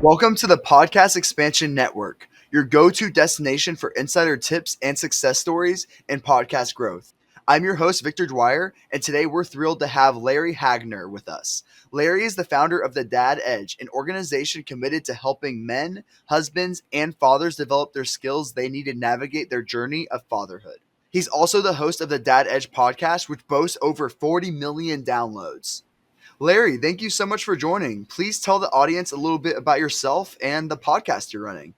Welcome to the Podcast Expansion Network, your go-to destination for insider tips and success stories in podcast growth. I'm your host, Victor Dwyer, and today we're thrilled to have Larry Hagner with us. Larry is the founder of the Dad Edge, an organization committed to helping men, husbands, and fathers develop their skills they need to navigate their journey of fatherhood. He's also the host of the Dad Edge podcast, which boasts over 40 million downloads. Larry, thank you so much for joining. Please tell the audience a little bit about yourself and the podcast you're running.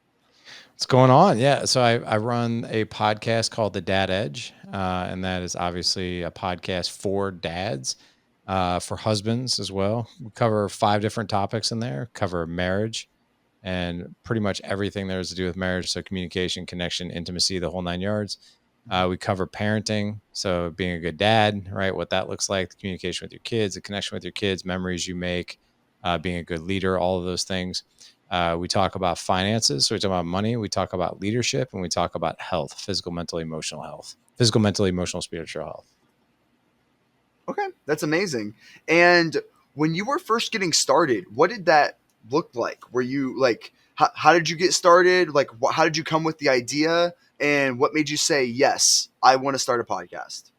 What's going on? Yeah. So I run a podcast called The Dad Edge. And that is obviously a podcast for dads, for husbands as well. We cover 5 different topics in there, cover marriage and pretty much everything there is to do with marriage. So communication, connection, intimacy, the whole 9 yards. We cover parenting. So being a good dad, right? What that looks like, the communication with your kids, the connection with your kids, memories you make, being a good leader, all of those things. We talk about finances. So we talk about money. We talk about leadership, and we talk about health, physical, mental, emotional health, physical, mental, emotional, spiritual health. Okay, that's amazing. And when you were first getting started, what did that look like? Were you like, how did you get started? Like, how did you come with the idea? And what made you say, yes, I want to start a podcast?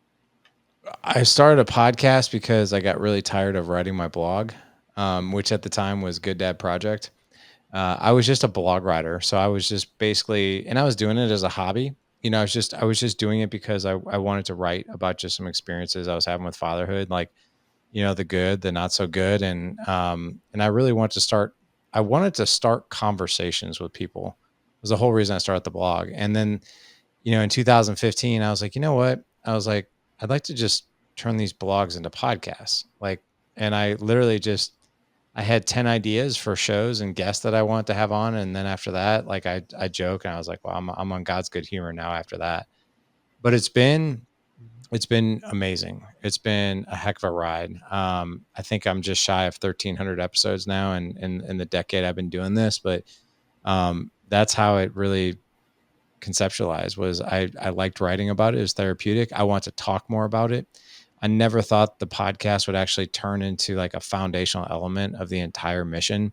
I started a podcast because I got really tired of writing my blog, which at the time was Good Dad Project. I was just a blog writer, so I was just basically, and I was doing it as a hobby. I was just doing it because I wanted to write about just some experiences I was having with fatherhood, like the good, the not so good, and I really wanted to start. I wanted to start conversations with people. Was the whole reason I started the blog, and then in 2015, I was like, you know what? I was like, I'd like to just turn these blogs into podcasts. And I literally I had 10 ideas for shows and guests that I wanted to have on. And then after that, I joke and I was like, well, I'm on God's good humor now after that. But it's been amazing. It's been a heck of a ride. I think I'm just shy of 1,300 episodes now in the decade I've been doing this, but that's how it really conceptualized was I liked writing about it. It was therapeutic. I want to talk more about it. I never thought the podcast would actually turn into like a foundational element of the entire mission,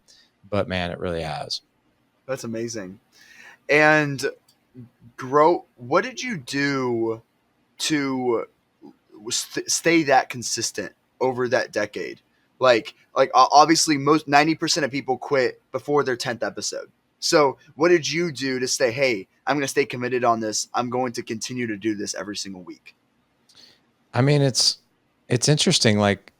but man, it really has. That's amazing. And what did you do to stay that consistent over that decade? Obviously most 90% of people quit before their 10th episode. So what did you do to say, hey, I'm going to stay committed on this. I'm going to continue to do this every single week? I mean, it's interesting. Like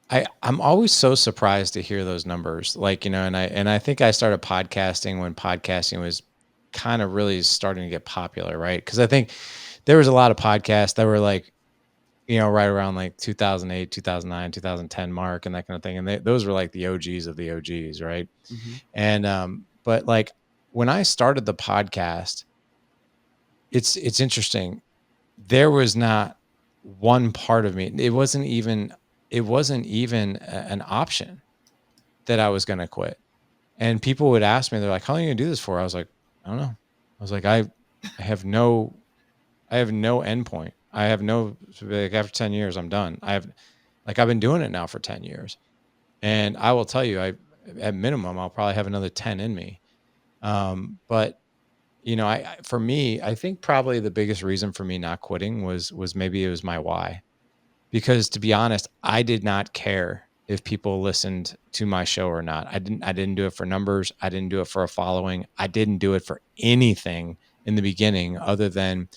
I'm always so surprised to hear those numbers. And I think I started podcasting when podcasting was kind of really starting to get popular, right? Because I think there was a lot of podcasts that were like, right around like 2008, 2009, 2010 mark and that kind of thing. And those were like the OGs of the OGs, right? Mm-hmm. And but like when I started the podcast, it's interesting. There was not one part of me. It wasn't even an option that I was going to quit. And people would ask me, they're like, "How long are you going to do this for?" I was like, "I don't know." I was like, I have no I have no endpoint. I have no like after 10 years I'm done. I've been doing it now for 10 years. And I will tell you, at minimum I'll probably have another 10 in me. But for me, I think probably the biggest reason for me not quitting was maybe it was my why. Because to be honest, I did not care if people listened to my show or not. I didn't do it for numbers. I didn't do it for a following. I didn't do it for anything in the beginning other than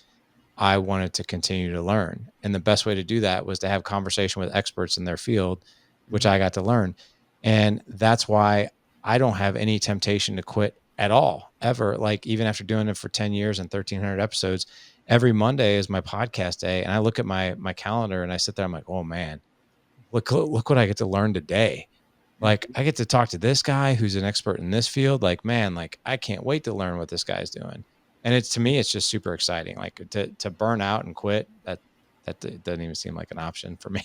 I wanted to continue to learn. And the best way to do that was to have conversation with experts in their field, which I got to learn. And that's why I don't have any temptation to quit at all, ever. Like even after doing it for 10 years and 1,300 episodes, every Monday is my podcast day. And I look at my calendar and I sit there, I'm like, oh man, look what I get to learn today. Like I get to talk to this guy who's an expert in this field. Like, man, like I can't wait to learn what this guy's doing. And it's to me, it's just super exciting. Like to burn out and quit, that doesn't even seem like an option for me.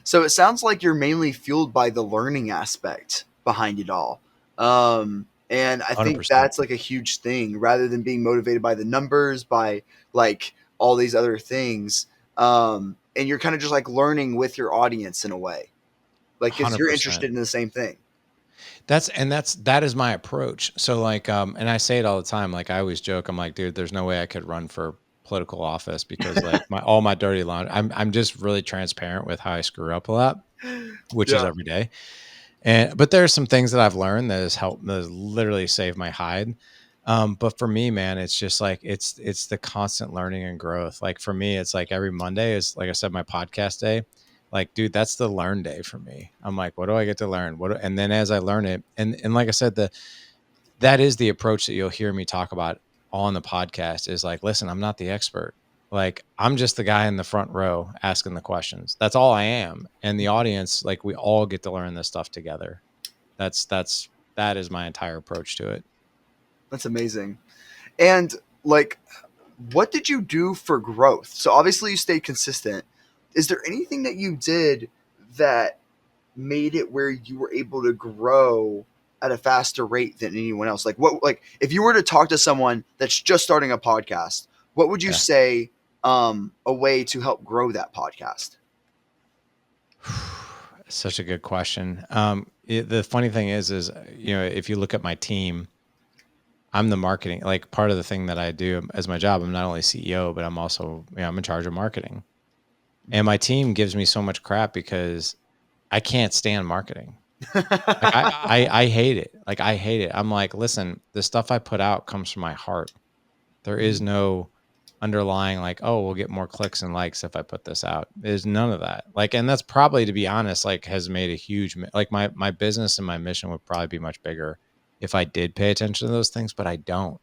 So it sounds like you're mainly fueled by the learning aspect behind it all. And I think 100%. that's like a huge thing rather than being motivated by the numbers, by like all these other things. And you're kind of just like learning with your audience in a way, like because you're 100%. interested in the same thing. That is my approach. So like, and I say it all the time. Like I always joke, I'm like, dude, there's no way I could run for political office because like all my dirty laundry, I'm just really transparent with how I screw up a lot, which is Yeah. every day. But there's some things that I've learned that has helped, that has literally saved my hide. But for me, man, it's just like, it's the constant learning and growth. Like for me, it's like every Monday is, like I said, my podcast day. Like, dude, that's the learn day for me. I'm like, what do I get to learn? And then as I learn it, and like I said, that is the approach that you'll hear me talk about on the podcast is like, listen, I'm not the expert. Like I'm just the guy in the front row asking the questions. That's all I am. And the audience, like we all get to learn this stuff together. That is my entire approach to it. That's amazing. And like, what did you do for growth? So obviously you stayed consistent. Is there anything that you did that made it where you were able to grow at a faster rate than anyone else? Like what, like if you were to talk to someone that's just starting a podcast, what would you Yeah. say a way to help grow that podcast? Such a good question. The funny thing is, if you look at my team, I'm the marketing, like part of the thing that I do as my job. I'm not only CEO, but I'm also, I'm in charge of marketing. And my team gives me so much crap because I can't stand marketing. Like I hate it. Like I hate it. I'm like, listen, the stuff I put out comes from my heart. There is no underlying like, oh, we'll get more clicks and likes if I put this out. There's none of that. Like, and that's probably, to be honest, like has made a huge, like my business and my mission would probably be much bigger if I did pay attention to those things, but I don't.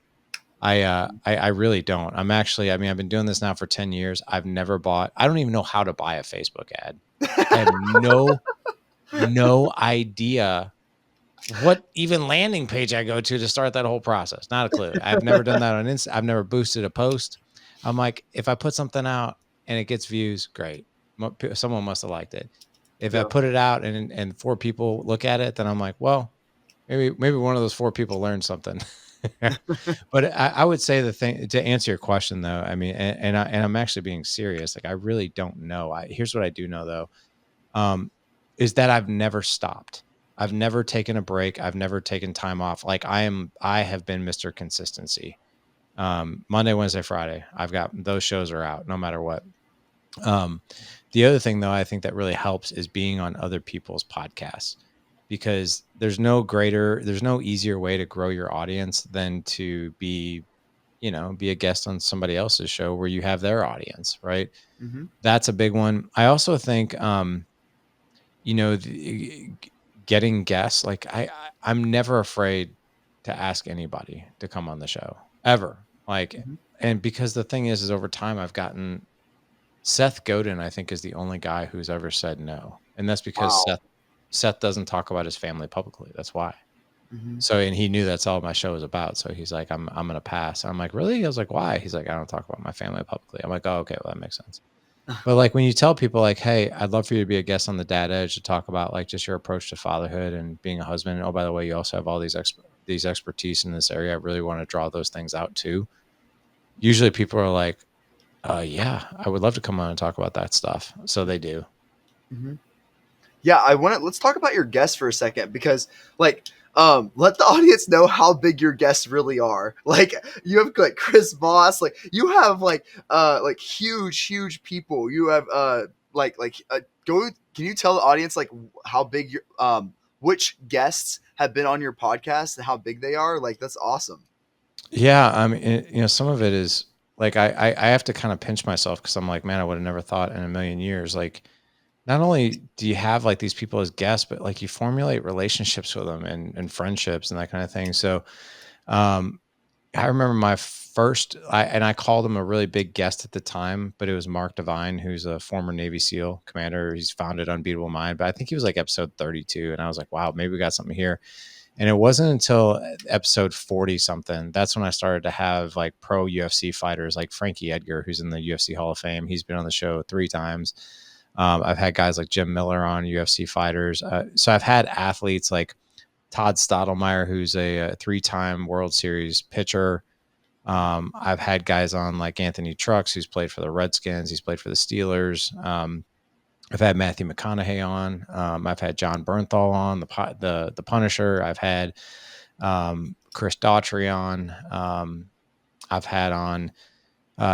I really don't. I'm actually, I mean, I've been doing this now for 10 years. I don't even know how to buy a Facebook ad. I have no idea what even landing page I go to start that whole process. Not a clue. I've never done that on Insta. I've never boosted a post. I'm like, if I put something out and it gets views, great. Someone must have liked it. If I Yeah. put it out and 4 people look at it, then I'm like, well, maybe one of those 4 people learned something. But I would say the thing to answer your question though, I mean, and I'm actually being serious. Like I really don't know. Here's what I do know though, is that I've never stopped. I've never taken a break. I've never taken time off. Like I have been Mr. Consistency. Monday, Wednesday, Friday. I've got those shows are out no matter what. Um, the other thing though, I think that really helps is being on other people's podcasts because there's no easier way to grow your audience than to be a guest on somebody else's show where you have their audience, right? Mm-hmm. That's a big one. I also think, getting guests, like I'm never afraid to ask anybody to come on the show ever. Like, Mm-hmm. and because the thing is over time I've gotten Seth Godin, I think, is the only guy who's ever said no. And that's because Wow. Seth doesn't talk about his family publicly. That's why. Mm-hmm. So, and he knew that's all my show was about. So he's like, I'm gonna pass. I'm like, really? I was like, why? He's like, I don't talk about my family publicly. I'm like, oh, okay, well that makes sense. But like when you tell people like, hey, I'd love for you to be a guest on the Dad Edge to talk about like just your approach to fatherhood and being a husband. And, oh, by the way, you also have all these expertise in this area. I really want to draw those things out too. Usually people are like, yeah, I would love to come on and talk about that stuff. So they do. Mm-hmm. Yeah, I want to let's talk about your guests for a second because like let the audience know how big your guests really are. Like you have like Chris Voss, like you have like huge people. You have go can you tell the audience like how big your which guests have been on your podcast and how big they are? Like that's awesome. Yeah. I mean, some of it is like, I have to kind of pinch myself because I'm like, man, I would have never thought in a million years. Like, not only do you have like these people as guests, but like you formulate relationships with them and friendships and that kind of thing. So, um, I remember I called him a really big guest at the time, but it was Mark Devine, who's a former Navy SEAL commander. He's founded Unbeatable Mind, but I think he was like episode 32. And I was like, wow, maybe we got something here. And it wasn't until episode 40 something, that's when I started to have like pro UFC fighters like Frankie Edgar, who's in the UFC Hall of Fame. He's been on the show 3 times. I've had guys like Jim Miller on, UFC fighters. So I've had athletes like Todd Stottlemyre, who's a 3-time World Series pitcher. I've had guys on like Anthony Trucks, who's played for the Redskins. He's played for the Steelers. I've had Matthew McConaughey on. I've had John Bernthal on, the Punisher. I've had Chris Daughtry on. I've had on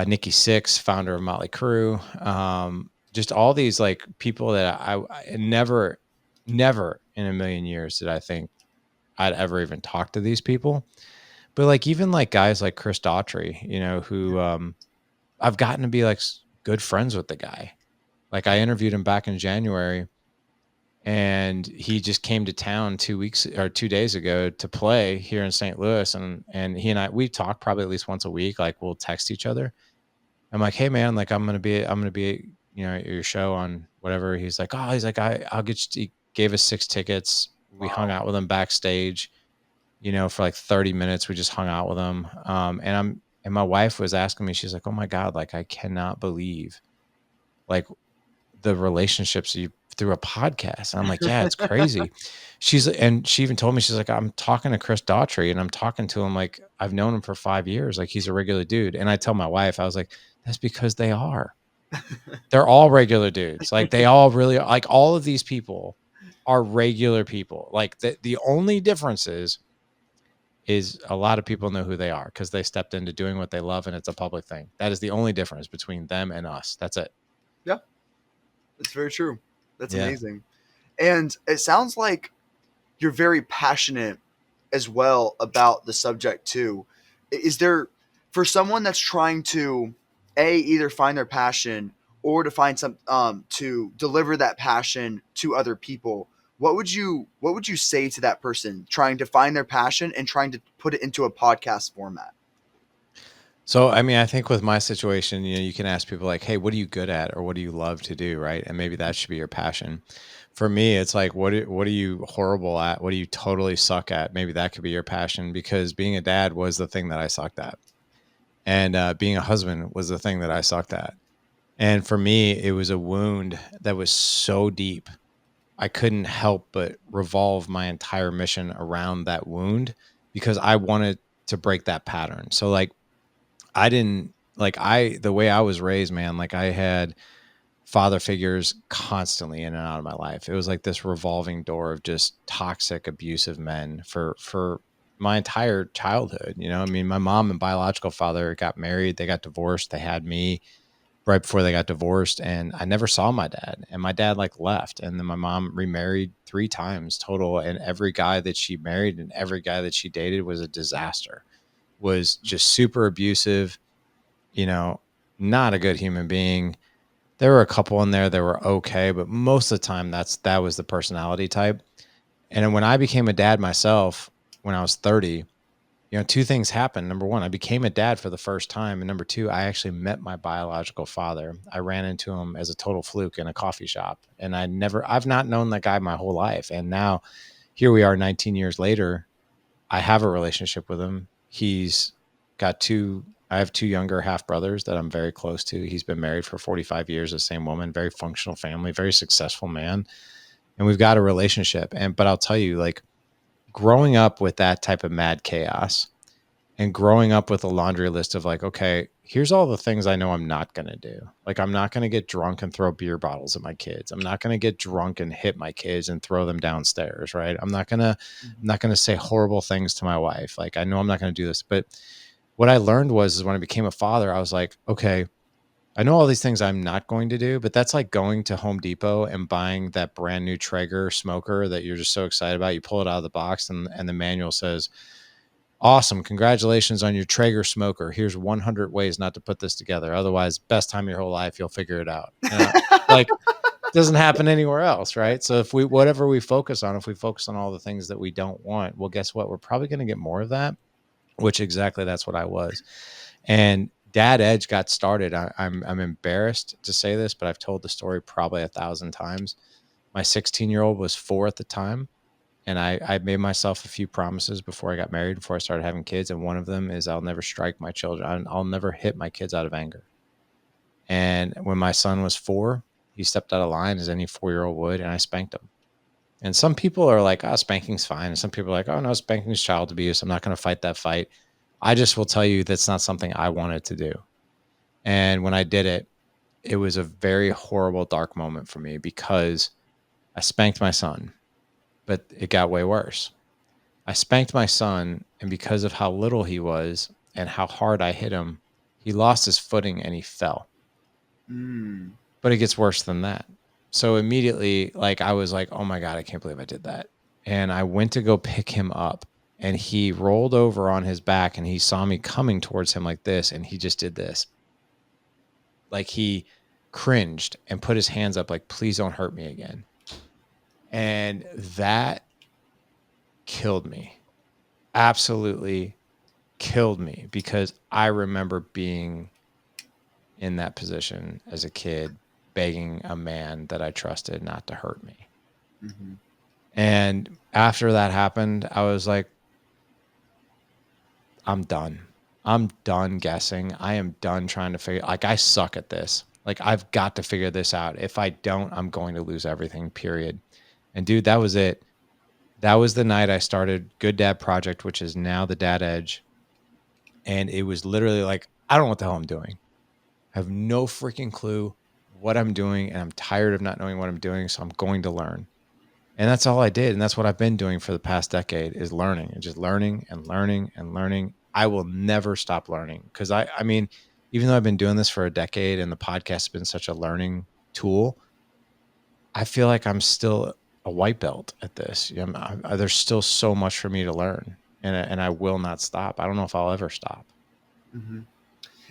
Nikki Sixx, founder of Motley Crue. Just all these like people that I never in a million years did I think I'd ever even talk to these people. But like even like guys like Chris Daughtry, you know, who I've gotten to be like good friends with the guy. Like I interviewed him back in January, and he just came to town 2 days ago to play here in St. Louis, and he and we talk probably at least once a week. Like we'll text each other. I'm like, hey man, like I'm gonna be you know at your show on whatever. He's like, I'll get you. He gave us 6 tickets. We hung Wow. out with him backstage, you know, for like 30 minutes. We just hung out with him. And my wife was asking me, she's like, oh my God, like I cannot believe like the relationships you through a podcast. And I'm like, yeah, it's crazy. And she even told me, she's like, I'm talking to Chris Daughtry and I'm talking to him like I've known him for 5 years. Like he's a regular dude. And I tell my wife, I was like, that's because they are. They're all regular dudes. Like they all really like all of these people are regular people. Like the only difference is a lot of people know who they are because they stepped into doing what they love and it's a public thing. That is the only difference between them and us. That's it. Yeah, that's very true. That's Yeah. amazing. And it sounds like you're very passionate as well about the subject too. Is there, for someone that's trying to either find their passion or to find some to deliver that passion to other people, what would you say to that person trying to find their passion and trying to put it into a podcast format? So, I mean, I think with my situation, you know, you can ask people like, "Hey, what are you good at, or what do you love to do?" Right, and maybe that should be your passion. For me, it's like, what are you horrible at? What do you totally suck at? Maybe that could be your passion because being a dad was the thing that I sucked at, and being a husband was the thing that I sucked at. And for me, it was a wound that was so deep, I couldn't help but revolve my entire mission around that wound because I wanted to break that pattern. So, like I didn't like the way I was raised, man, like I had father figures constantly in and out of my life. It was like this revolving door of just toxic, abusive men for my entire childhood. You know, I mean, my mom and biological father got married, they got divorced, they had me right before they got divorced, and I never saw my dad. And my dad like left, and then my mom remarried 3 times total, and every guy that she married and every guy that she dated was a disaster. Was just super abusive, you know, not a good human being. There were a couple in there that were okay, but most of the time that was the personality type. And then when I became a dad myself, when I was 30, you know, 2 things happened. Number one, I became a dad for the first time. And number two, I actually met my biological father. I ran into him as a total fluke in a coffee shop. And I've not known that guy my whole life. And now here we are 19 years later. I have a relationship with him. I have 2 younger half brothers that I'm very close to. He's been married for 45 years, the same woman, very functional family, very successful man. And we've got a relationship. But I'll tell you, like growing up with that type of mad chaos and growing up with a laundry list of like, okay, here's all the things I know I'm not going to do. Like, I'm not going to get drunk and throw beer bottles at my kids. I'm not going to get drunk and hit my kids and throw them downstairs. Right. I'm not going to say horrible things to my wife. Like, I know I'm not going to do this, but what I learned is when I became a father, I was like, okay, I know all these things I'm not going to do, but that's like going to Home Depot and buying that brand new Traeger smoker that you're just so excited about. You pull it out of the box and the manual says, awesome, congratulations on your Traeger smoker. Here's 100 ways not to put this together. Otherwise, best time of your whole life, you'll figure it out. Like, doesn't happen anywhere else, right? So if we focus on, if we focus on all the things that we don't want, well, guess what? We're probably going to get more of that, which exactly that's what I was. And Dad Edge got started. I'm embarrassed to say this, but I've told the story probably 1,000 times. My 16-year-old was 4 at the time, and I made myself a few promises before I got married, before I started having kids, and one of them is I'll never strike my children. I'll never hit my kids out of anger. And when my son was 4, he stepped out of line as any 4-year-old would, and I spanked him. And some people are like, oh, spanking's fine. And some people are like, oh, no, spanking's child abuse. I'm not going to fight that fight. I just will tell you that's not something I wanted to do. And when I did it, it was a very horrible, dark moment for me because I spanked my son, but it got way worse. I spanked my son, and because of how little he was and how hard I hit him, he lost his footing and he fell. Mm. But it gets worse than that. So immediately, like, I was like, oh my God, I can't believe I did that. And I went to go pick him up, and he rolled over on his back and he saw me coming towards him like this. And he just did this. Like, he cringed and put his hands up, like, please don't hurt me again. And that killed me. Absolutely killed me, because I remember being in that position as a kid, begging a man that I trusted not to hurt me. Mm-hmm. And after that happened, I was like, I'm done. I'm done guessing. I am done trying to figure, like, I suck at this. Like, I've got to figure this out. If I don't, I'm going to lose everything, period. And dude, that was it. That was the night I started Good Dad Project, which is now the Dad Edge. And it was literally like, I don't know what the hell I'm doing. I have no freaking clue what I'm doing, and I'm tired of not knowing what I'm doing, so I'm going to learn. And that's all I did, and that's what I've been doing for the past decade, is learning, and just learning and learning and learning. I will never stop learning, because I mean, even though I've been doing this for a decade and the podcast has been such a learning tool, I feel like I'm still a white belt at this. There's still so much for me to learn, and I will not stop. I don't know if I'll ever stop. Mm-hmm.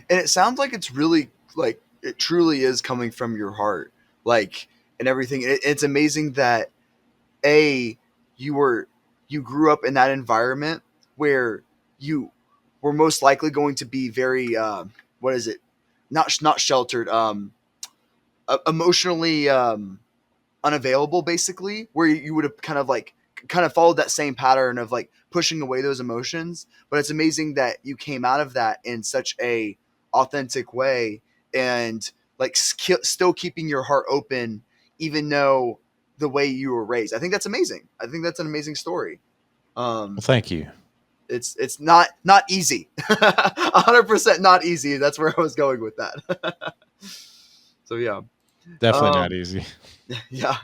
And it sounds like it's really, like, it truly is coming from your heart, like, and everything. It's amazing that a you were you grew up in that environment where you were most likely going to be very what is it, not sheltered, emotionally unavailable, basically, where you would have kind of followed that same pattern of like pushing away those emotions. But it's amazing that you came out of that in such a authentic way, and like still keeping your heart open, even though the way you were raised. I think that's amazing. I think that's an amazing story. Well, um thank you. it's not easy. 100% not easy. That's where I was going with that. So yeah. Definitely not um easy. yeah.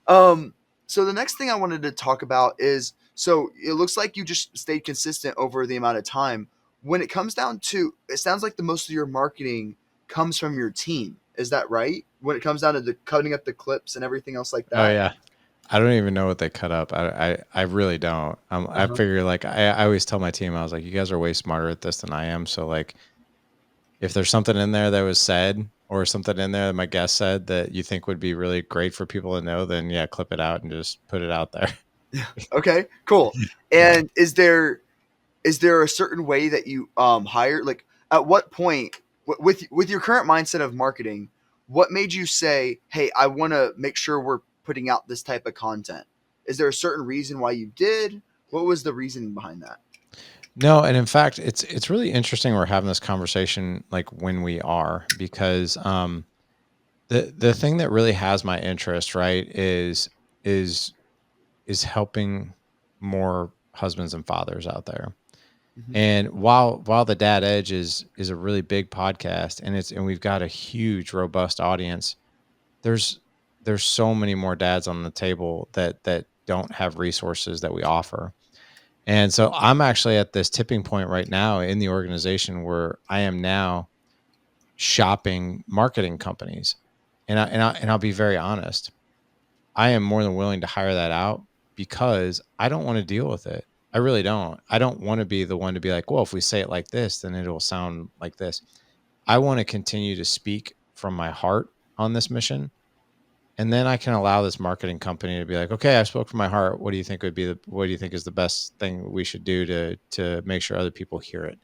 Um, so the next thing I wanted to talk about is, so it looks like you just stayed consistent over the amount of time. When it comes down to, it sounds like the most of your marketing comes from your team. Is that right? When it comes down to the cutting up the clips and everything else like Oh that. yeah. I don't even know what they cut up. I really don't. I Uh-huh. figure, like, I always tell my team, I was like, you guys are way smarter at this than I am. So, like, if there's something in there that was said, or something in there that my guest said that you think would be really great for people to know, then yeah, clip it out and just put it out there. Okay, cool. Yeah. And is there a certain way that you hire, like, at what point, with your current mindset of marketing, what made you say, hey, I want to make sure we're putting out this type of content? Is there a certain reason why you did? What was the reasoning behind that? No, and in fact, it's really interesting we're having this conversation like when we are, because the thing that really has my interest, right, is is helping more husbands and fathers out there. Mm-hmm. And while the Dad Edge is a really big podcast, and we've got a huge robust audience, there's there's so many more dads on the table that don't have resources that we offer. And so I'm actually at this tipping point right now in the organization where I am now shopping marketing companies. And I'll be very honest. I am more than willing to hire that out, because I don't want to deal with it. I really don't. I don't want to be the one to be like, well, if we say it like this, then it'll sound like this. I want to continue to speak from my heart on this mission. And then I can allow this marketing company to be like, okay, I spoke from my heart. What do you think is the best thing we should do to make sure other people hear it?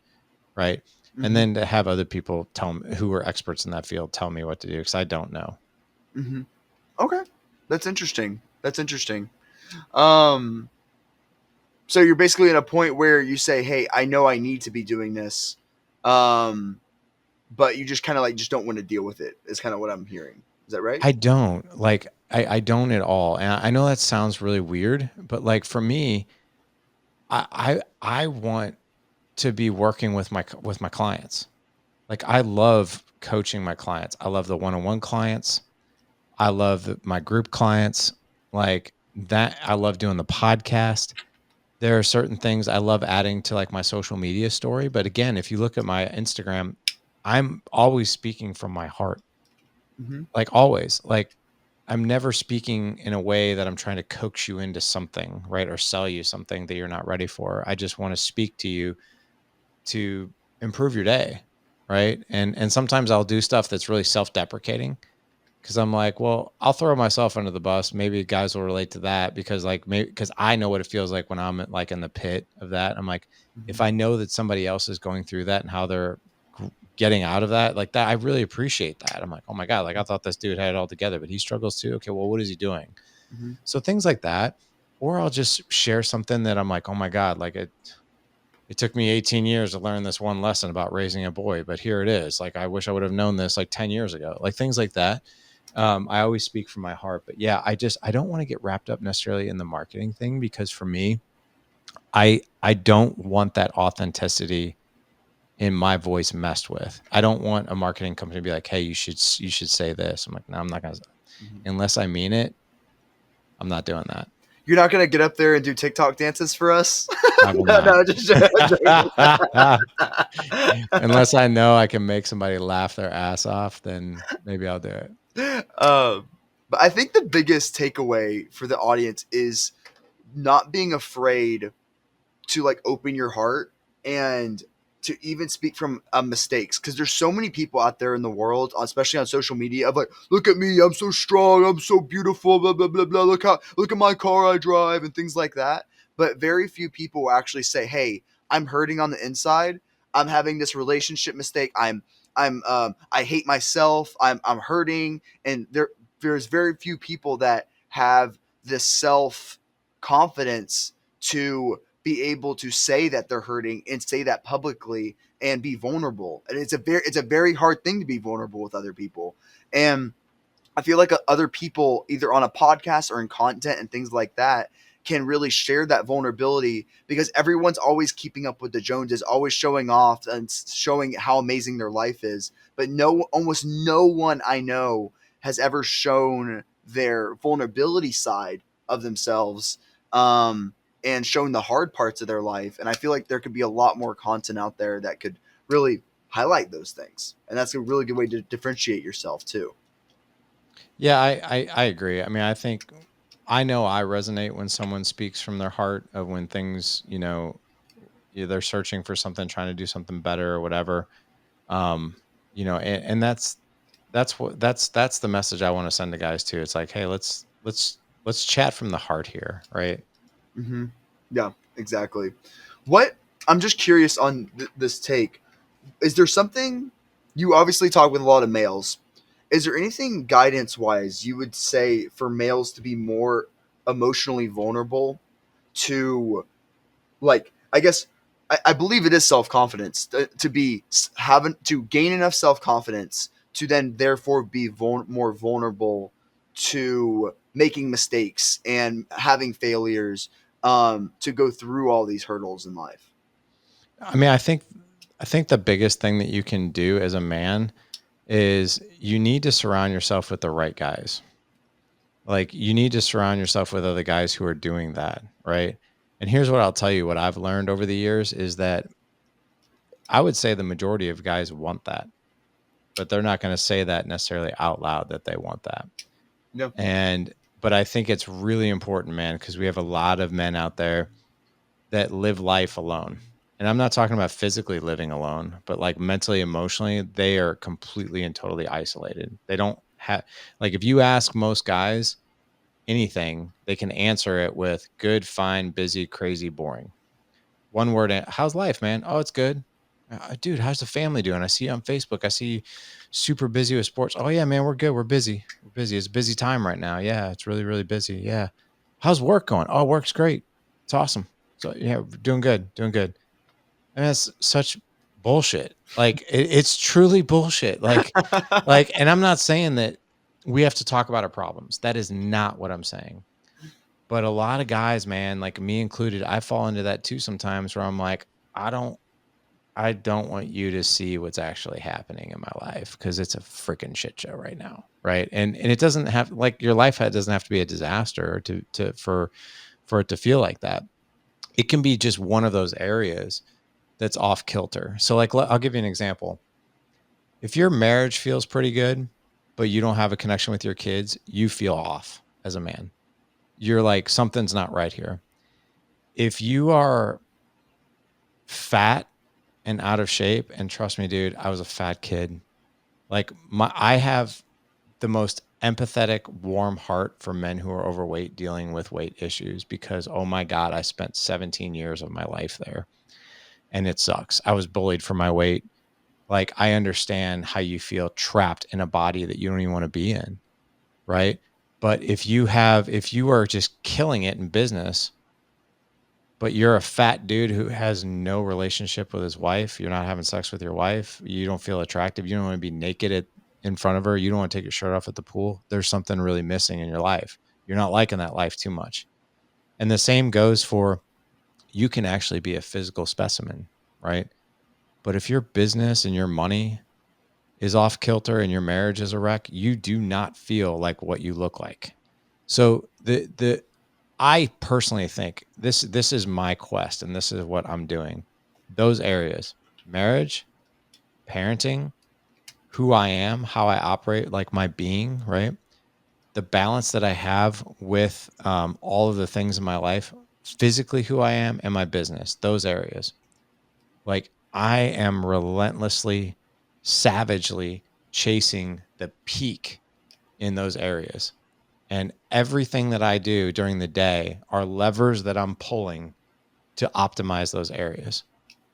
Right. And Mm-hmm. then to have other people tell me, who are experts in that field, tell me what to do, because I don't know. Mm-hmm. Okay, that's interesting. That's interesting. Um, so you're basically at a point where you say, hey, I know I need to be doing this, um, but you just kind of like just don't want to deal with it. Is kind of what I'm hearing. Is that right? I don't like, I don't at all. And I know that sounds really weird, but like for me, I want to be working with my clients. Like, I love coaching my clients. I love the one-on-one clients. I love my group clients. Like that, I love doing the podcast. There are certain things I love adding to like my social media story. But again, if you look at my Instagram, I'm always speaking from my heart, Mm-hmm. like always. Like I'm never speaking in a way that I'm trying to coax you into something, right? Or sell you something that you're not ready for. I just want to speak to you to improve your day, right? And sometimes I'll do stuff that's really self-deprecating because I'm like, well, I'll throw myself under the bus. Maybe guys will relate to that because like maybe because I know what it feels like when I'm like in the pit of that. I'm like, Mm-hmm. if I know that somebody else is going through that and how they're getting out of that, like that, I really appreciate that. I'm like, oh my God, like I thought this dude had it all together, but he struggles too. Okay, well, what is he doing? Mm-hmm. So things like that. Or I'll just share something that I'm like, oh my God, like it took me 18 years to learn this one lesson about raising a boy, but here it is. Like, I wish I would have known this like 10 years ago, like things like that. I always speak from my heart, but yeah, I don't want to get wrapped up necessarily in the marketing thing because for me, I don't want that authenticity in my voice messed with. I don't want a marketing company to be like, hey, you should say this. I'm like, no, I'm not going to, Mm-hmm. unless I mean it, I'm not doing that. You're not gonna get up there and do TikTok dances for us? I will No, not. no, just joking. Unless I know I can make somebody laugh their ass off, then maybe I'll do it. But I think the biggest takeaway for the audience is not being afraid to like open your heart and to even speak from mistakes, because there's so many people out there in the world, especially on social media, of like, look at me, I'm so strong, I'm so beautiful, blah blah blah blah, look at my car I drive and things like that. But very few people will actually say, hey, I'm hurting on the inside, I'm having this relationship mistake, I hate myself, I'm hurting. And there's very few people that have this self confidence to be able to say that they're hurting and say that publicly and be vulnerable. And it's a very hard thing to be vulnerable with other people. And I feel like other people, either on a podcast or in content and things like that, can really share that vulnerability, because everyone's always keeping up with the Joneses, always showing off and showing how amazing their life is. But almost no one I know has ever shown their vulnerability side of themselves, and shown the hard parts of their life. And I feel like there could be a lot more content out there that could really highlight those things. And that's a really good way to differentiate yourself too. Yeah, I agree. I mean, I think I know I resonate when someone speaks from their heart of when things, they're searching for something, trying to do something better or whatever. Um, and that's the message I want to send to guys too. It's like, hey, let's chat from the heart here, right? Mm-hmm. Yeah, exactly. What I'm just curious on this take. Is there something, you obviously talk with a lot of males? Is there anything guidance wise you would say for males to be more emotionally vulnerable to, like, I guess I believe it is self confidence to be having to gain enough self confidence to then therefore be more vulnerable to making mistakes and having failures, to go through all these hurdles in life. I mean, I think the biggest thing that you can do as a man is you need to surround yourself with the right guys. Like you need to surround yourself with other guys who are doing that, right? And here's what I'll tell you, what I've learned over the years is that I would say the majority of guys want that, but they're not going to say that necessarily out loud that they want that. No. And but I think it's really important, man, because we have a lot of men out there that live life alone. And I'm not talking about physically living alone, but like mentally, emotionally, they are completely and totally isolated. They don't have, like, if you ask most guys anything, they can answer it with good, fine, busy, crazy, boring. One word. How's life, man? Oh, it's good. Dude, how's the family doing? I see you on Facebook. I see you super busy with sports. Oh yeah, man, we're good. We're busy. We're busy. It's a busy time right now. Yeah, it's really, really busy. Yeah. How's work going? Oh, work's great. It's awesome. So yeah, doing good. Doing good. And that's such bullshit. Like it's truly bullshit. And I'm not saying that we have to talk about our problems. That is not what I'm saying. But a lot of guys, man, like me included, I fall into that too sometimes where I'm like, I don't I don't want you to see what's actually happening in my life because it's a freaking shit show right now, right? And it doesn't have like your life doesn't have to be a disaster for it to feel like that. It can be just one of those areas that's off kilter. So like I'll give you an example. If your marriage feels pretty good, but you don't have a connection with your kids, you feel off as a man. You're like something's not right here. If you are fat and out of shape, and trust me, dude, I was a fat kid. Like I have the most empathetic, warm heart for men who are overweight dealing with weight issues because oh my God, I spent 17 years of my life there and it sucks. I was bullied for my weight. Like I understand how you feel trapped in a body that you don't even want to be in, right? But if you are just killing it in business, but you're a fat dude who has no relationship with his wife, you're not having sex with your wife, you don't feel attractive, you don't want to be naked in front of her, you don't want to take your shirt off at the pool, there's something really missing in your life. You're not liking that life too much. And the same goes for you can actually be a physical specimen, right? But if your business and your money is off kilter and your marriage is a wreck, you do not feel like what you look like. So the I personally think this is my quest and this is what I'm doing. Those areas, marriage, parenting, who I am, how I operate, like my being, right? The balance that I have with all of the things in my life, physically who I am and my business, those areas. Like I am relentlessly, savagely chasing the peak in those areas. And everything that I do during the day are levers that I'm pulling to optimize those areas.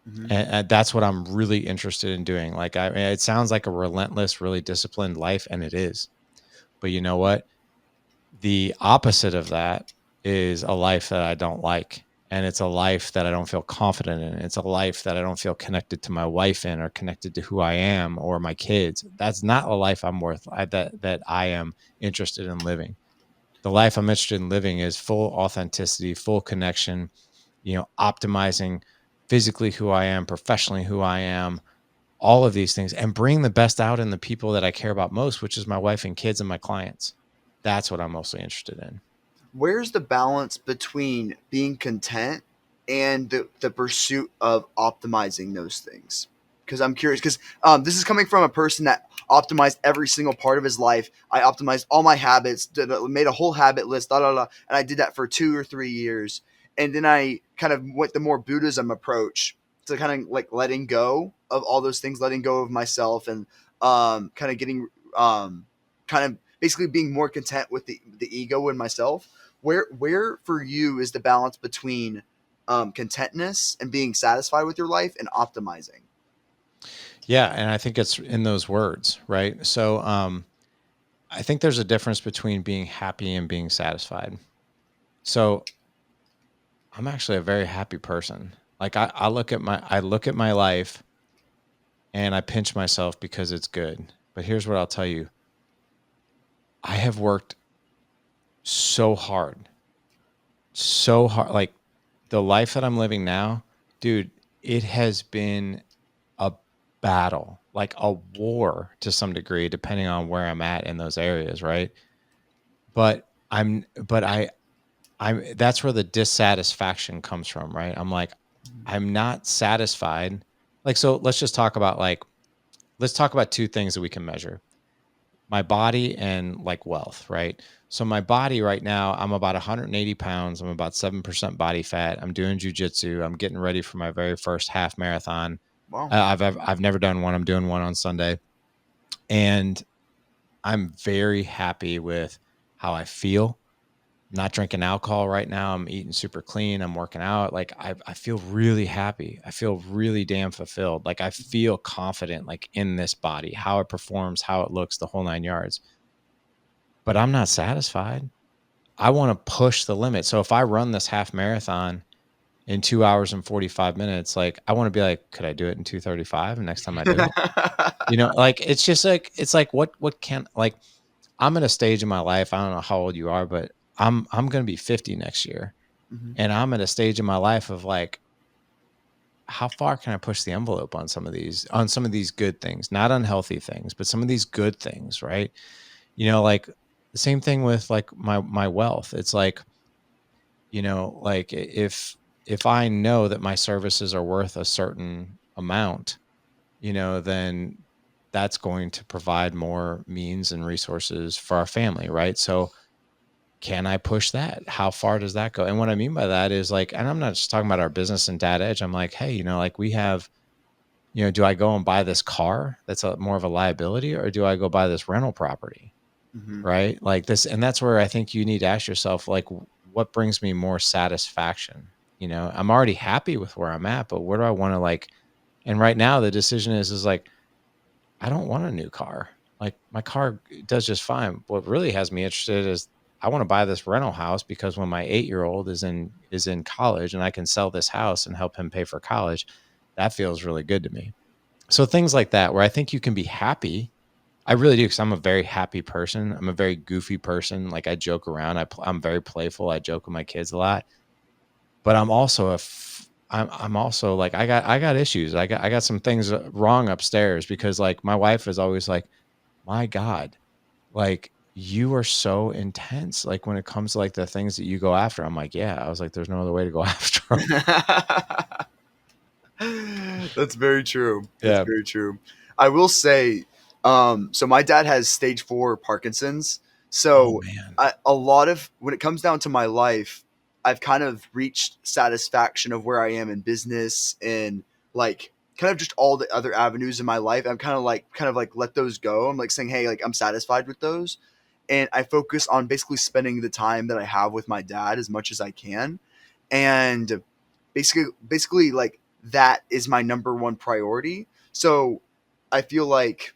Mm-hmm. And that's what I'm really interested in doing. Like, I mean, it sounds like a relentless, really disciplined life, and it is. But you know what? The opposite of that is a life that I don't like. And it's a life that I don't feel confident in. It's a life that I don't feel connected to my wife in or connected to who I am or my kids. That's not a life that I am interested in living. The life I'm interested in living is full authenticity, full connection, optimizing physically who I am, professionally who I am, all of these things, and bring the best out in the people that I care about most, which is my wife and kids and my clients. That's what I'm mostly interested in. Where's the balance between being content and the pursuit of optimizing those things? Because I'm curious, because this is coming from a person that optimized every single part of his life. I optimized all my habits, made a whole habit list, and I did that for 2 or 3 years. And then I kind of went the more Buddhism approach to kind of like letting go of all those things, letting go of myself, and kind of getting kind of basically being more content with the ego and myself. Where for you is the balance between contentness and being satisfied with your life and optimizing? Yeah, and I think it's in those words, right? So I think there's a difference between being happy and being satisfied. So I'm actually a very happy person. Like I look at my life and I pinch myself because it's good. But here's what I'll tell you. I have worked so hard. So hard. Like the life that I'm living now, dude, it has been a battle, like a war to some degree, depending on where I'm at in those areas, right? But I'm that's where the dissatisfaction comes from, right? I'm like, I'm not satisfied. Like, so let's talk about two things that we can measure: my body and like wealth, right? So my body right now, I'm about 180 pounds. I'm about 7% body fat. I'm doing jujitsu. I'm getting ready for my very first half marathon. Wow. I've never done one. I'm doing one on Sunday, and I'm very happy with how I feel. I'm not drinking alcohol right now. I'm eating super clean. I'm working out. Like I feel really happy. I feel really damn fulfilled. Like I feel confident, like in this body, how it performs, how it looks, the whole nine yards. But I'm not satisfied. I want to push the limit. So if I run this half marathon in 2 hours and 45 minutes, like I want to be like, could I do it in 2:35 next time I do it? Like it's just like it's like what can like I'm in a stage in my life. I don't know how old you are, but I'm gonna be 50 next year. Mhm. And I'm at a stage in my life of like, how far can I push the envelope on some of these good things, not unhealthy things, but some of these good things, right? Like the same thing with like my wealth. It's like, like if I know that my services are worth a certain amount, then that's going to provide more means and resources for our family, right? So can I push that? How far does that go? And what I mean by that is like, and I'm not just talking about our business and dad edge. I'm like, hey, like we have, do I go and buy this car that's more of a liability, or do I go buy this rental property? Mm-hmm. Right? Like this, and that's where I think you need to ask yourself, like, what brings me more satisfaction? I'm already happy with where I'm at, but where do I want to like, and right now the decision is like, I don't want a new car. Like my car does just fine. What really has me interested is I want to buy this rental house because when my 8-year-old is in college and I can sell this house and help him pay for college, that feels really good to me. So things like that, where I think you can be happy. I really do, because I'm a very happy person. I'm a very goofy person. Like I joke around. I'm very playful. I joke with my kids a lot, but I'm also like I got issues. I got some things wrong upstairs, because like my wife is always like, my God, like you are so intense. Like when it comes to like the things that you go after, I'm like, yeah. I was like, there's no other way to go after them. That's very true. That's Yeah. very true. I will say, so my dad has stage 4 Parkinson's. Oh So man. a lot of when it comes down to my life, I've kind of reached satisfaction of where I am in business and like kind of just all the other avenues in my life. I'm kind of like let those go. I'm like saying, hey, like I'm satisfied with those, and I focus on basically spending the time that I have with my dad as much as I can, and basically like that is my number one priority. So I feel like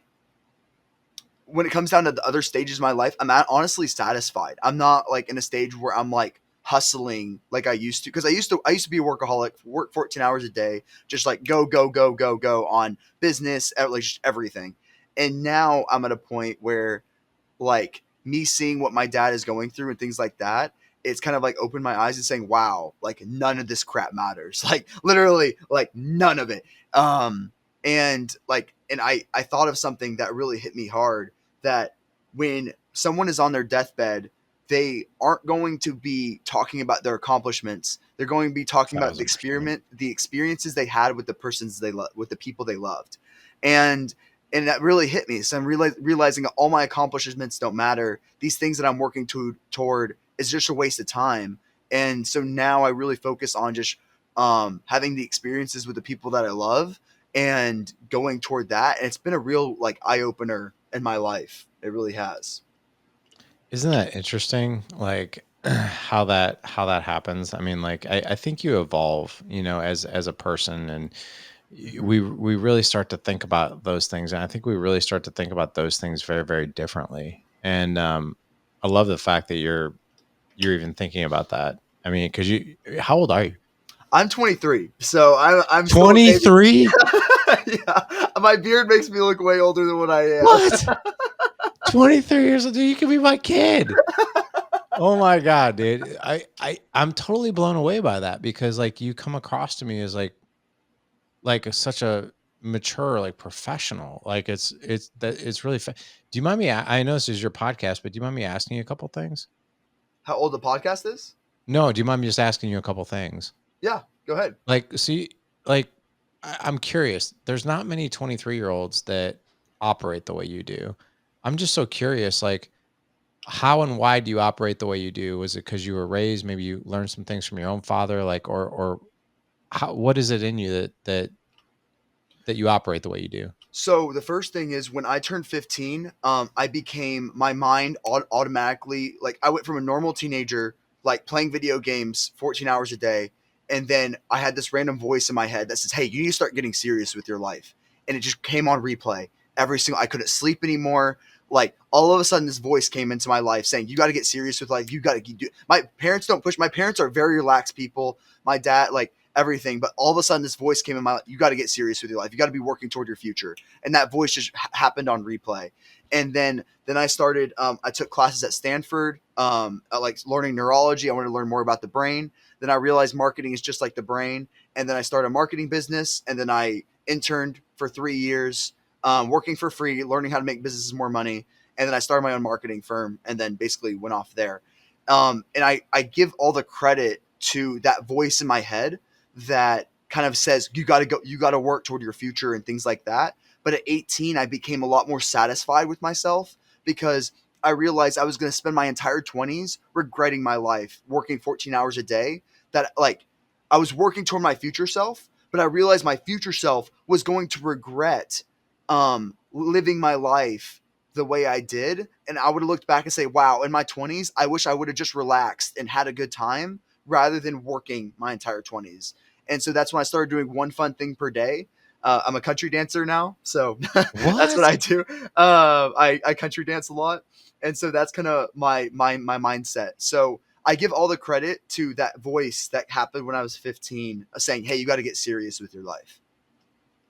when it comes down to the other stages of my life, honestly satisfied. I'm not like in a stage where I'm like hustling like I used to, because I used to be a workaholic, work 14 hours a day, just like go go go go go on business, like just everything. And now I'm at a point where like me seeing what my dad is going through and things like that, it's kind of like opened my eyes and saying, wow, like none of this crap matters. Like literally, like none of it. And I thought of something that really hit me hard, that when someone is on their deathbed, they aren't going to be talking about their accomplishments. They're going to be talking about 1,000%. the experiences they had with the persons with the people they loved. And that really hit me. So I'm realizing that all my accomplishments don't matter. These things that I'm working toward is just a waste of time. And so now I really focus on just having the experiences with the people that I love and going toward that. And it's been a real like eye opener in my life. It really has. Isn't that interesting? Like how that happens. I mean, like I think you evolve, as a person, and Mhm. we really start to think about those things, and I think we really start to think about those things very, very differently. And I love the fact that you're even thinking about that. I mean, because how old are you? I'm 23, so I'm still a baby. 23. Yeah, my beard makes me look way older than what I am. What? 23 years old, dude, you could be my kid. Oh my God, dude. I'm totally blown away by that, because like you come across to me as such a mature, like professional. Like it's really do you mind me I know this is your podcast, but do you mind me asking you a couple things? How old the podcast is? No, do you mind me just asking you a couple things? Yeah, go ahead. Like, see, like I'm curious. There's not many 23-year-olds that operate the way you do. I'm just so curious, like how and why do you operate the way you do? Was it because you were raised? Maybe you learned some things from your own father, like, or how? What is it in you that you operate the way you do? So the first thing is when I turned 15, I became my mind automatically like I went from a normal teenager like playing video games 14 hours a day, and then I had this random voice in my head that says, "Hey, you need to start getting serious with your life," and it just came on replay every single. I couldn't sleep anymore. Like all of a sudden, this voice came into my life saying, "You got to get serious with life. You got to do." My parents don't push. My parents are very relaxed people. My dad, like everything. But all of a sudden, this voice came in my life. You got to get serious with your life. You got to be working toward your future. And that voice just happened on replay. And then I started. I took classes at Stanford, like learning neurology. I wanted to learn more about the brain. Then I realized marketing is just like the brain. And then I started a marketing business. And then I interned for 3 years, working for free, learning how to make businesses more money. And then I started my own marketing firm, and then basically went off there. And I give all the credit to that voice in my head that kind of says you got to go, you got to work toward your future and things like that. But at 18, I became a lot more satisfied with myself because I realized I was going to spend my entire 20s regretting my life, working 14 hours a day. That like I was working toward my future self, but I realized my future self was going to regret living my life the way I did. And I would have looked back and say, wow, in my 20s, I wish I would have just relaxed and had a good time rather than working my entire 20s. And so that's when I started doing one fun thing per day. I'm a country dancer now, so that's what What? I do. I country dance a lot, and so that's kind of my mindset. So I give all the credit to that voice that happened when I was 15, saying, "Hey, you got to get serious with your life."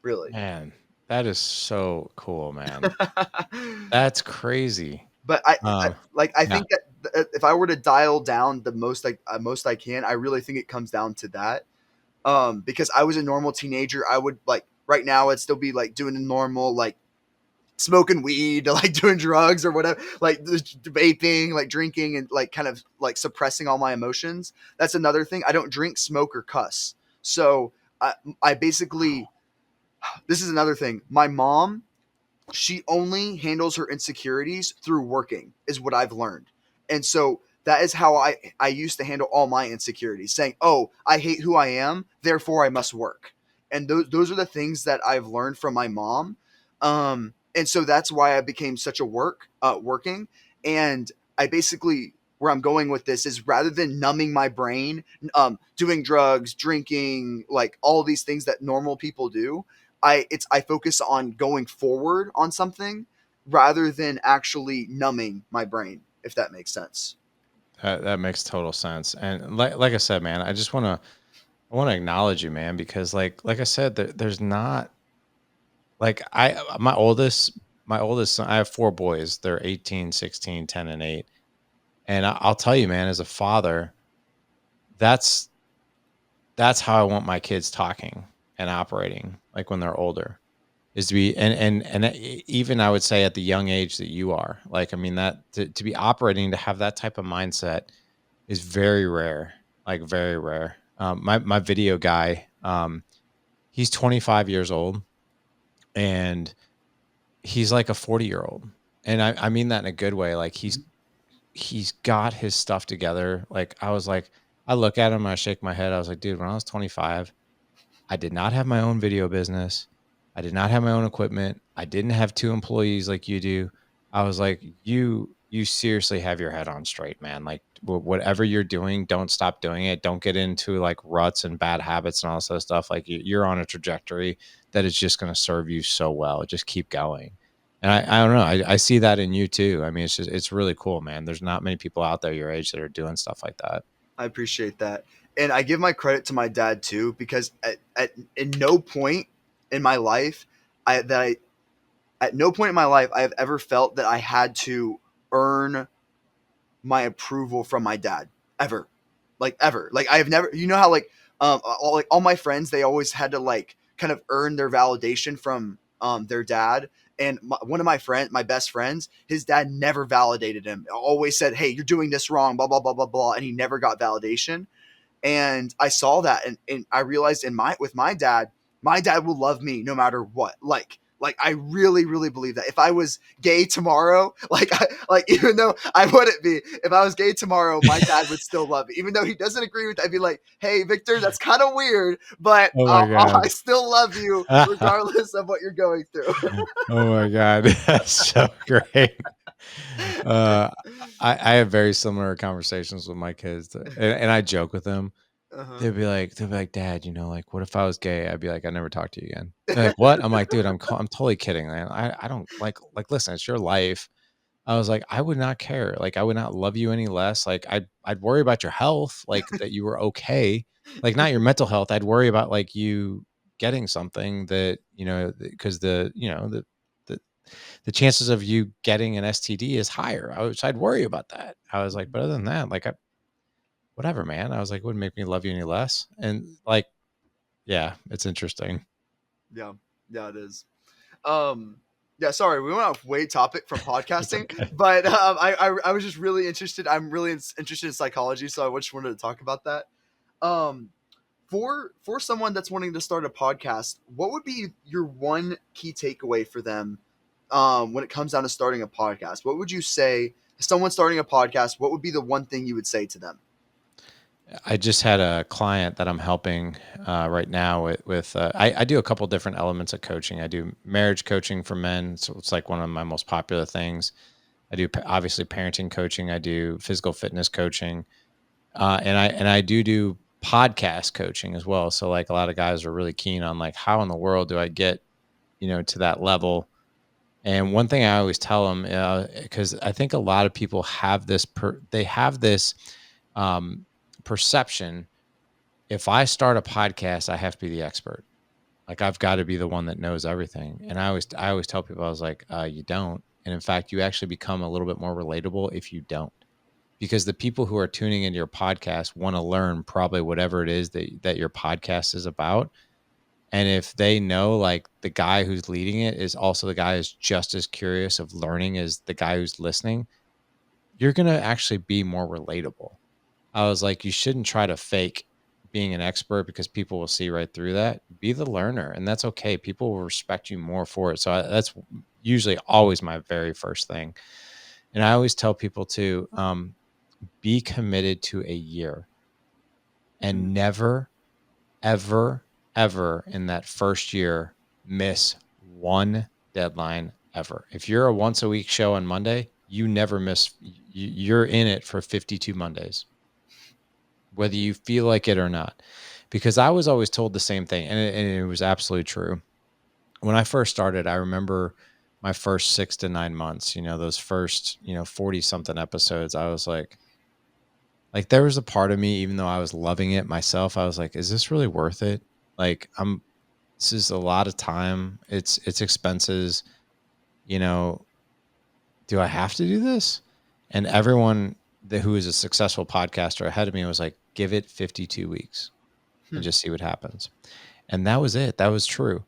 Really. Man, that is so cool, man. That's crazy. But I Yeah. think that if I were to dial down the most I can, I really think it comes down to that. Because I was a normal teenager, I would like right now I'd still be like doing the normal like smoking weed, like doing drugs or whatever, like vaping, like drinking and like kind of like suppressing all my emotions. That's another thing. I don't drink, smoke, or cuss. So I basically this is another thing. My mom, she only handles her insecurities through working is what I've learned. And so that is how I used to handle all my insecurities, saying, oh, I hate who I am, therefore I must work. And those are the things that I've learned from my mom. And so that's why I became such a working. And I basically, where I'm going with this is rather than numbing my brain, doing drugs, drinking, like all these things that normal people do, I focus on going forward on something rather than actually numbing my brain, if that makes sense. That makes total sense. And like I said, man, I want to acknowledge you, man, because like I said, there's not like my oldest son, I have 4 boys. They're 18, 16, 10, and 8. And I'll tell you, man, as a father, that's that's how I want my kids talking and operating, like when they're older, is to be even I would say at the young age that you are, like I mean that to be operating to have that type of mindset is very rare, like very rare. My video guy, he's 25 years old and he's like a 40-year-old, and I mean that in a good way. Like he's got his stuff together. Like I was like, I look at him, I shake my head. I was like, dude, when I was 25, I did not have my own video business. I did not have my own equipment. I didn't have 2 employees like you do. I was like, you seriously have your head on straight, man. Like whatever you're doing, don't stop doing it. Don't get into like ruts and bad habits and all this other stuff. Like you're on a trajectory that is just going to serve you so well. Just keep going. And I don't know. I see that in you too. I mean, it's really cool, man. There's not many people out there your age that are doing stuff like that. I appreciate that. And I give my credit to my dad too, because in no point in my life, I, that I, at no point in my life, I have ever felt that I had to earn my approval from my dad ever, like ever. Like I have never, you know how like all my friends, they always had to like kind of earn their validation from their dad. And one of my best friends, his dad never validated him. Always said, "Hey, you're doing this wrong," blah blah blah blah blah, and he never got validation. And I saw that, and I realized with my dad will love me no matter what. Like I really really believe that if I was gay tomorrow, like even though I wouldn't be, if I was gay tomorrow, my dad would still love me, even though he doesn't agree with it. I'd be like, hey Victor, that's kind of weird, but Oh my I god. still love you regardless of what you're going through. Oh my god, that's so great. Uh, I have very similar conversations with my kids, and I joke with them. Uh-huh. They'll be like, Dad, like, what if I was gay? I'd be like, I never talk to you again. They're like, what? I'm like, dude, I'm totally kidding, man. I don't like. Listen, it's your life. I was like, I would not care. Like, I would not love you any less. Like, I'd worry about your health, like that you were okay. like not your mental health. I'd worry about like you getting something that, because the the chances of you getting an STD is higher. I'd worry about that. I was like, but other than that, like, whatever, man. I was like, wouldn't make me love you any less. And like, yeah, it's interesting. Yeah, yeah, it is. Um, yeah, sorry, we went off way topic from It's podcasting, okay. but I was just really interested. I'm really interested in psychology, so I just wanted to talk about that. Um, for someone that's wanting to start a podcast, what would be your one key takeaway for them when it comes down to starting a podcast? What would you say? Someone starting a podcast, what would be the one thing you would say to them? I just had a client that I'm helping right now with I do a couple different elements of coaching. I do marriage coaching for men, so it's like one of my most popular things. I do obviously parenting coaching. I do physical fitness coaching, and I do podcast coaching as well. So like a lot of guys are really keen on like how in the world do I get to that level. And one thing I always tell them, because I think a lot of people have this they have this um, perception. If I start a podcast, I have to be the expert. Like I've got to be the one that knows everything. And I always tell people, I was like, you don't. And in fact, you actually become a little bit more relatable if you don't, because the people who are tuning into your podcast want to learn probably whatever it is that your podcast is about. And if they know like the guy who's leading it is also the guy who's just as curious of learning as the guy who's listening, you're going to actually be more relatable. I was like, you shouldn't try to fake being an expert because people will see right through that. Be the learner, and that's okay. People will respect you more for it. So that's usually always my very first thing. And I always tell people to be committed to a year Mm-hmm. and never, ever, ever in that first year miss one deadline ever. If you're a once a week show on Monday, you never miss. You're in it for 52 Mondays, whether you feel like it or not. Because I was always told the same thing, and it was absolutely true. When I first started, I remember my first 6 to 9 months, those first, 40 something episodes, I was like, there was a part of me, even though I was loving it myself, I was like, is this really worth it? Like, this is a lot of time. It's expenses, you know, do I have to do this? And everyone who is a successful podcaster ahead of me was like, give it 52 weeks and just see what happens. And that was it. That was true.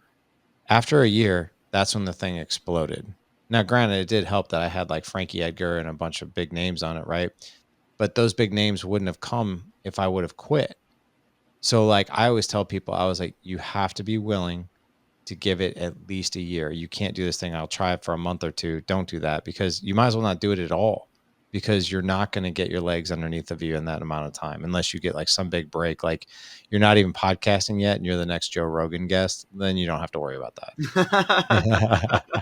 After a year, that's when the thing exploded. Now, granted, it did help that I had like Frankie Edgar and a bunch of big names on it, right? But those big names wouldn't have come if I would have quit. So, like, I always tell people, I was like, you have to be willing to give it at least a year. You can't do this thing. I'll try it for a month or two. Don't do that, because you might as well not do it at all, because you're not going to get your legs underneath of you in that amount of time unless you get like some big break. Like you're not even podcasting yet and you're the next Joe Rogan guest, then you don't have to worry about that.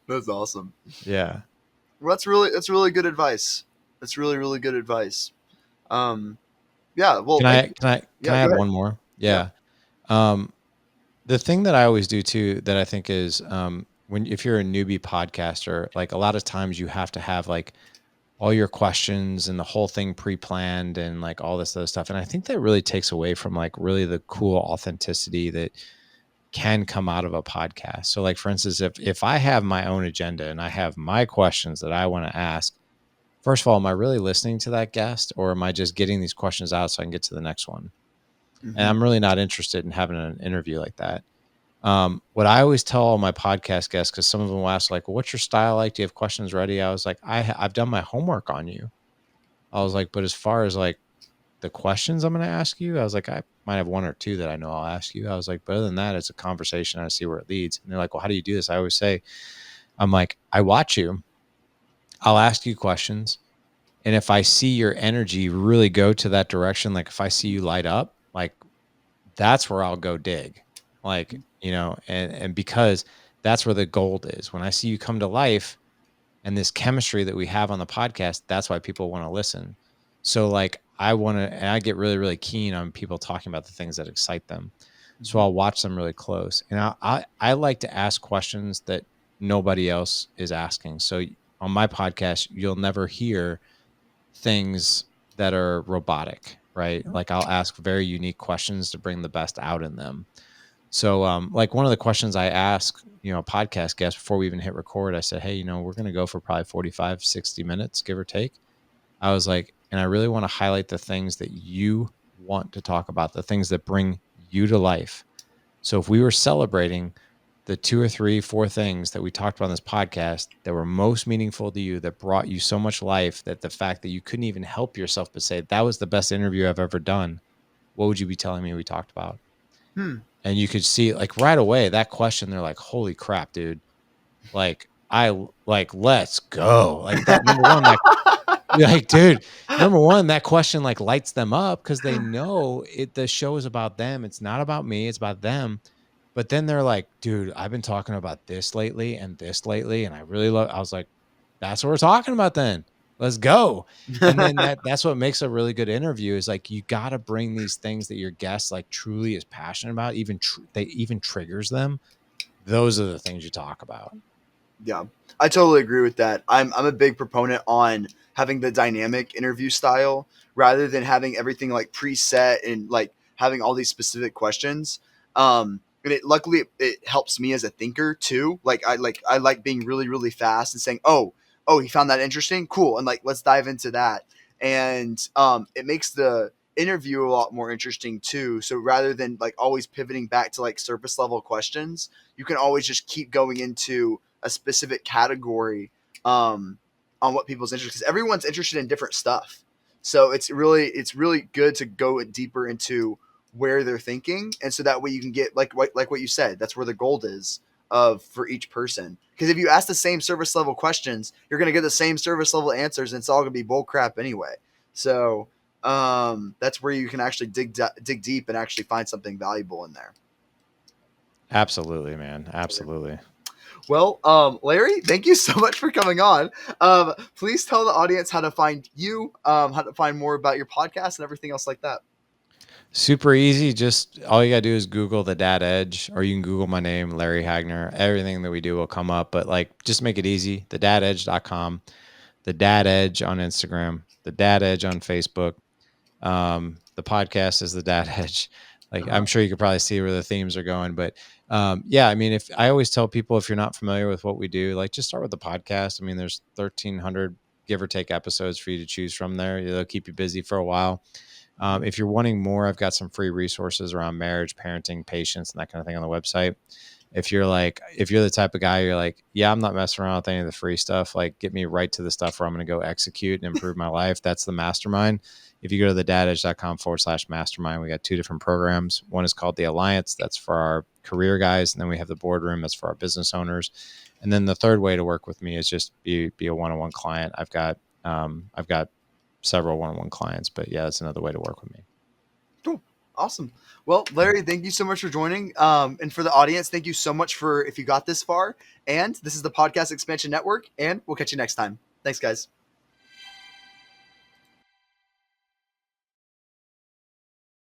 That's awesome. Yeah. Well, that's really good advice. That's really really good advice. Um, yeah. Well, Can thank I you. can I can Yeah, I go add ahead. one more? Yeah. Yeah. Um, the thing that I always do too, that I think is if you're a newbie podcaster, like a lot of times you have to have like all your questions and the whole thing pre-planned and like all this other stuff. And I think that really takes away from like really the cool authenticity that can come out of a podcast. So like for instance, if I have my own agenda and I have my questions that I want to ask, first of all, am I really listening to that guest, or am I just getting these questions out so I can get to the next one? And Mm-hmm. I'm really not interested in having an interview like that. What I always tell all my podcast guests, because some of them will ask like, well, what's your style like? Do you have questions ready? I was like, I've done my homework on you. I was like, but as far as like the questions I'm going to ask you, I was like, I might have one or two that I know I'll ask you. I was like, but other than that, it's a conversation. I see where it leads. And they're like, well, how do you do this? I always say, I'm like, I watch you. I'll ask you questions. And if I see your energy really go to that direction, like if I see you light up, like that's where I'll go dig. Like, and because that's where the gold is. When I see you come to life, and this chemistry that we have on the podcast, that's why people want to listen. So like and I get really, really keen on people talking about the things that excite them. So Mm-hmm. I'll watch them really close. And I like to ask questions that nobody else is asking. So on my podcast, you'll never hear things that are robotic. right? Like I'll ask very unique questions to bring the best out in them. So like one of the questions I ask, podcast guests before we even hit record, I said, hey, we're going to go for probably 45, 60 minutes, give or take. I was like, and I really want to highlight the things that you want to talk about, the things that bring you to life. So if we were celebrating the 2 or 3, 4 things that we talked about on this podcast that were most meaningful to you, that brought you so much life, that the fact that you couldn't even help yourself but say, that was the best interview I've ever done, what would you be telling me we talked about? And you could see like right away that question, they're like, holy crap, dude. Like let's go. Like that number one, that like, dude, number one, that question like lights them up because they know the show is about them. It's not about me, it's about them. But then they're like, dude, I've been talking about this lately and this lately. And I was like, that's what we're talking about then. Let's go. And then that's what makes a really good interview is like, you got to bring these things that your guest like truly is passionate about, they even triggers them. Those are the things you talk about. Yeah, I totally agree with that. I'm a big proponent on having the dynamic interview style rather than having everything like preset and like having all these specific questions. And it helps me as a thinker too. I like being really really fast and saying, oh, he found that interesting, cool, and like let's dive into that. And it makes the interview a lot more interesting too. So rather than like always pivoting back to like surface level questions, you can always just keep going into a specific category on what people's interest, because everyone's interested in different stuff. So it's really good to go deeper into where they're thinking, and so that way you can get like what you said. That's where the gold is of for each person. Because if you ask the same service level questions, you're going to get the same service level answers, and it's all going to be bull crap anyway. So that's where you can actually dig deep and actually find something valuable in there. Absolutely, man. Absolutely. Well, Larry, thank you so much for coming on. Please tell the audience how to find you, how to find more about your podcast and everything else like that. Super easy. Just all you got to do is Google the Dad Edge, or you can Google my name, Larry Hagner. Everything that we do will come up, but like just make it easy. thedadedge.com, the Dad Edge on Instagram, the Dad Edge on Facebook. The podcast is the Dad Edge. Like I'm sure you could probably see where the themes are going, but yeah, I mean, if I always tell people, if you're not familiar with what we do, like just start with the podcast. I mean, there's 1,300 give or take episodes for you to choose from there. It'll keep you busy for a while. If you're wanting more, I've got some free resources around marriage, parenting, patience, and that kind of thing on the website. If you're the type of guy, you're like, yeah, I'm not messing around with any of the free stuff. Like get me right to the stuff where I'm going to go execute and improve my life. That's the mastermind. If you go to thedadedge.com/mastermind, we got 2 different programs. One is called the Alliance. That's for our career guys. And then we have the Boardroom. That's for our business owners. And then the third way to work with me is just be a one-on-one client. I've got several one-on-one clients, but yeah, that's another way to work with me. Cool. Awesome. Well, Larry, thank you so much for joining. And for the audience, thank you so much for if you got this far. And this is the Podcast Expansion Network, and we'll catch you next time. Thanks, guys.